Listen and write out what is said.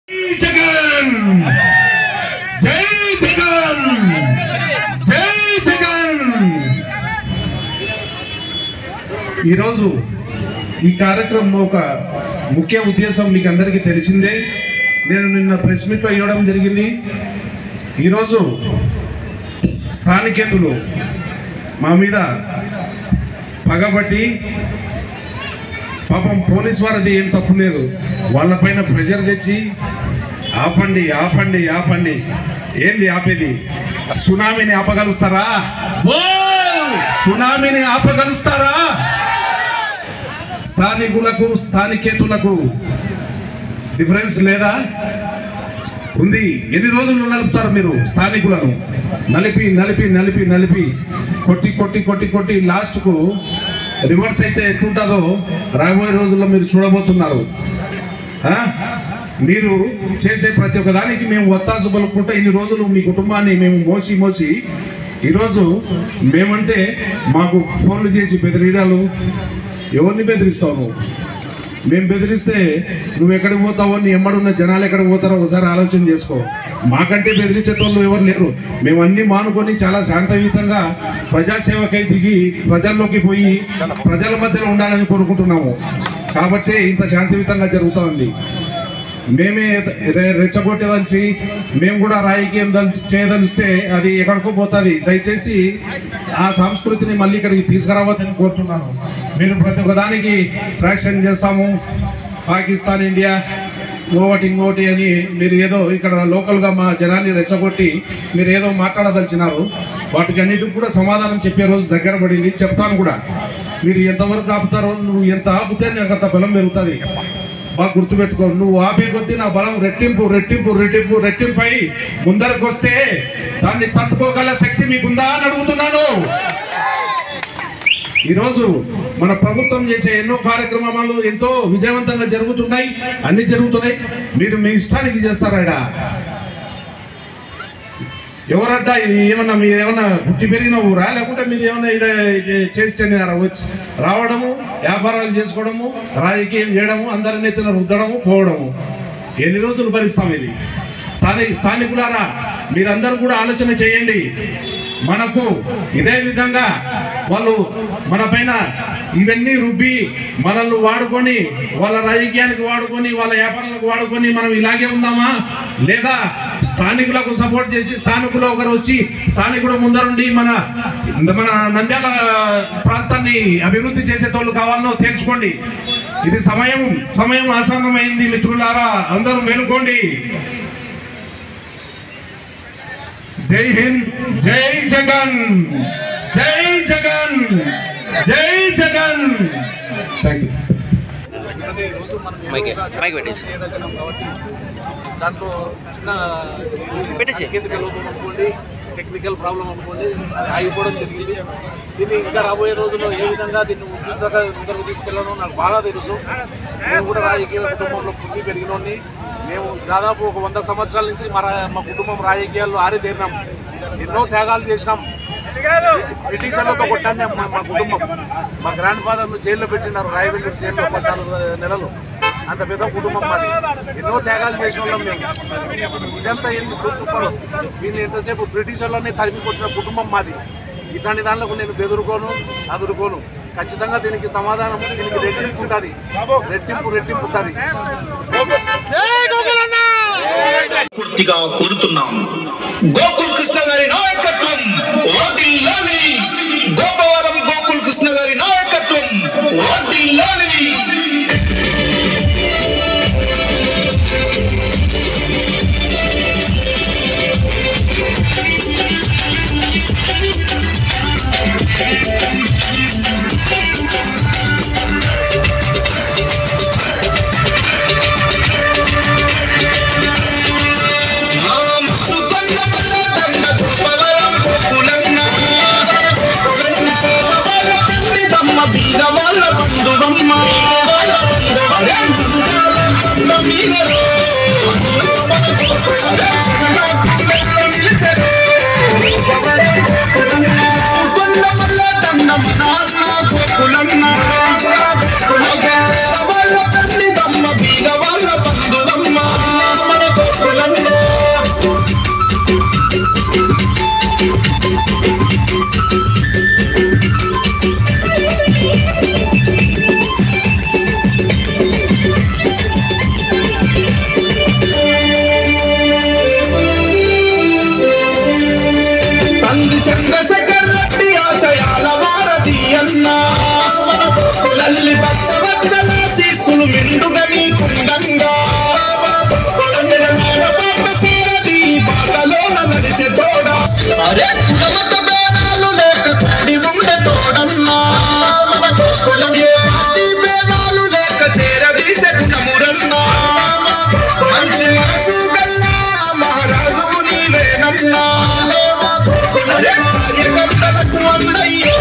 జగన్ జై జగన్ జై జగన్. ఈరోజు ఈ కార్యక్రమం ఒక ముఖ్య ఉద్దేశం మీకు అందరికీ తెలిసిందే. నేను నిన్న ప్రెస్ మీట్లో ఇవ్వడం జరిగింది. ఈరోజు స్థానికేతులు మా మీద పగబట్టి, పాపం పోలీస్ వారిది ఏం తప్పు లేదు, వాళ్ళపైన ప్రెషర్ తెచ్చి ఆపండి ఆపండి ఆపండి. ఏంది ఆపేది? సునామీని ఆపగలుస్తారా? సునామీని ఆపగలుస్తారా? స్థానికులకు స్థానికేతులకు డిఫరెన్స్ లేదా? ఉంది. ఎన్ని రోజులు నలుపుతారు మీరు స్థానికులను? నలిపి నలిపి నలిపి నలిపి కొట్టి కొట్టి కొట్టి కొట్టి లాస్ట్కు రివర్స్ అయితే ఎట్లుంటుందో రాబోయే రోజుల్లో మీరు చూడబోతున్నారు. మీరు చేసే ప్రతి ఒక్క దానికి మేము ఒత్తాసు పలుకుంటే ఇన్ని రోజులు మీ కుటుంబాన్ని మేము మోసి మోసి ఈరోజు మేమంటే మాకు ఫోన్లు చేసి బెదిరియడాలు. ఎవరిని బెదిరిస్తావు నువ్వు? మేము బెదిరిస్తే నువ్వు ఎక్కడికి పోతావో, నీ ఎమ్మడున్న జనాలు ఎక్కడికి పోతారో ఒకసారి ఆలోచన చేసుకో. మాకంటే బెదిరించేటోళ్ళు ఎవరు లేరు. మేము అన్నీ మానుకొని చాలా శాంతయుతంగా ప్రజాసేవకై దిగి ప్రజల్లోకి పోయి ప్రజల మధ్యలో ఉండాలని కోరుకుంటున్నాము. కాబట్టి ఇంత శాంతియుతంగా జరుగుతుంది. మేమే రెచ్చగొట్టేదలిచి మేము కూడా రాజకీయం చేయదలిస్తే అది ఎక్కడికో పోతుంది. దయచేసి ఆ సంస్కృతిని మళ్ళీ ఇక్కడికి తీసుకురావద్దని కోరుతున్నాను. మీరు ప్రతి ఒక్కదానికి ఫ్రాక్షన్ చేస్తాము, పాకిస్తాన్ ఇండియా ఇంకోటి అని మీరు ఏదో ఇక్కడ లోకల్గా మా జనాన్ని రెచ్చగొట్టి మీరు ఏదో మాట్లాడదలిచినారు. వాటికి అన్నిటికి కూడా సమాధానం చెప్పే రోజు దగ్గర పడింది. చెప్తాను కూడా. మీరు ఎంతవరకు ఆపుతారో, నువ్వు ఎంత ఆపితే నాకు అంత బలం పెరుగుతుంది. బాగా గుర్తుపెట్టుకో. నువ్వు ఆపే కొద్దీ నా బలం రెట్టింపు రెట్టింపు రెట్టింపు రెట్టింపై ముందరకు వస్తే దాన్ని తట్టుకోగల శక్తి మీకుందా అని అడుగుతున్నాను. ఈరోజు మన ప్రభుత్వం చేసే ఎన్నో కార్యక్రమాలు ఎంతో విజయవంతంగా జరుగుతున్నాయి. అన్ని జరుగుతున్నాయి. మీరు మీ ఇష్టానికి చేస్తారా? ఎవరడ్డా? ఇది ఏమన్నా మీరు ఏమన్నా పుట్టి పెరిగిన ఊరా, లేకుంటే మీరు ఏమన్నా ఇక్కడ చేసి చెందినారా? వచ్చి రావడము, వ్యాపారాలు చేసుకోవడము, రాజకీయం చేయడము, అందరిని ఎత్తున రుద్దడము, పోవడము. ఎన్ని రోజులు భరిస్తాం ఇది? స్థానికులారా, మీరందరూ కూడా ఆలోచన చేయండి. మనకు ఇదే విధంగా వాళ్ళు మన పైన ఇవన్నీ రుబ్బి మనల్ని వాడుకొని, వాళ్ళ రాజకీయానికి వాడుకొని, వాళ్ళ వ్యాపారాలకు వాడుకొని మనం ఇలాగే ఉందామా? లేదా స్థానికులకు సపోర్ట్ చేసి స్థానికులు ఒకరు వచ్చి స్థానికుడు ముందరుండి మన నంద్యాల ప్రాంతాన్ని అభివృద్ధి చేసేటోళ్ళు కావాలనో తేల్చుకోండి. ఇది సమయం ఆసన్నమైంది మిత్రులారా, అందరూ మేలుకోండి. జై హింద్, జై జగన్, జై జగన్, జై జగన్. Thank you. దాంట్లో చిన్న లోపం అనుకోండి, టెక్నికల్ ప్రాబ్లం అనుకోండి, అది ఆగిపోవడం జరిగింది. దీన్ని ఇంకా రాబోయే రోజుల్లో ఏ విధంగా దీన్ని ముందరకు తీసుకెళ్లానో నాకు బాగా తెలుసు. నేను కూడా రాజకీయ కుటుంబంలో పుట్టి పెరిగినోడిని. మేము దాదాపు ఒక 100 సంవత్సరాల నుంచి మా కుటుంబం రాజకీయాల్లో ఆరితేరినాం. ఎన్నో త్యాగాలు చేసినాం. బ్రిటిషర్లతో కొట్టాను మా కుటుంబం. మా గ్రాండ్ ఫాదర్ను జైల్లో పెట్టినారు, రాయవెల్లూరు జైల్లో 14 నెలలు. అంత పెద్ద కుటుంబం మాది. ఎన్నో త్యాగాలు చేసిన వాళ్ళం మేము. ఇదంతా ఏంది గుర్తుపరు? వీళ్ళు ఎంతసేపు బ్రిటిషర్లోనే తరిమి కొట్టిన కుటుంబం మాది. ఇట్లాంటి దాంట్లో నేను బెదురుకోను, అదురుకోను. ఖచ్చితంగా దీనికి సమాధానం, దీనికి రెట్టింపు ఉంటుంది, రెట్టింపు ఉంటుంది. పూర్తిగా కోరుతున్నాం. గోకుల్ కృష్ణ గారి నాయకత్వం వర్ధిల్లాలి. గోపవరం గోకుల్ కృష్ణ గారి నాయకత్వం వర్ధిల్లాలి. I'm చంద్రశేఖర్ రెడ్డి ఆశయాల వారధి అన్నా కులల్లి భక్తవత్సల శిస్తులు మెండుగా నీకుండంగా సారథి బాటలోన నడిచే తోడా అరే కులమత భేదాలు లేక కూడి ఉండే తోడన్నా కులం ఏ పార్టీ భేదాలు లేక చేరదీసే గుణమురన్నా మంచి మనసు గల్లా మహారాజు నీవేనన్నా కార్యకర్తలకు అన్నయ్యో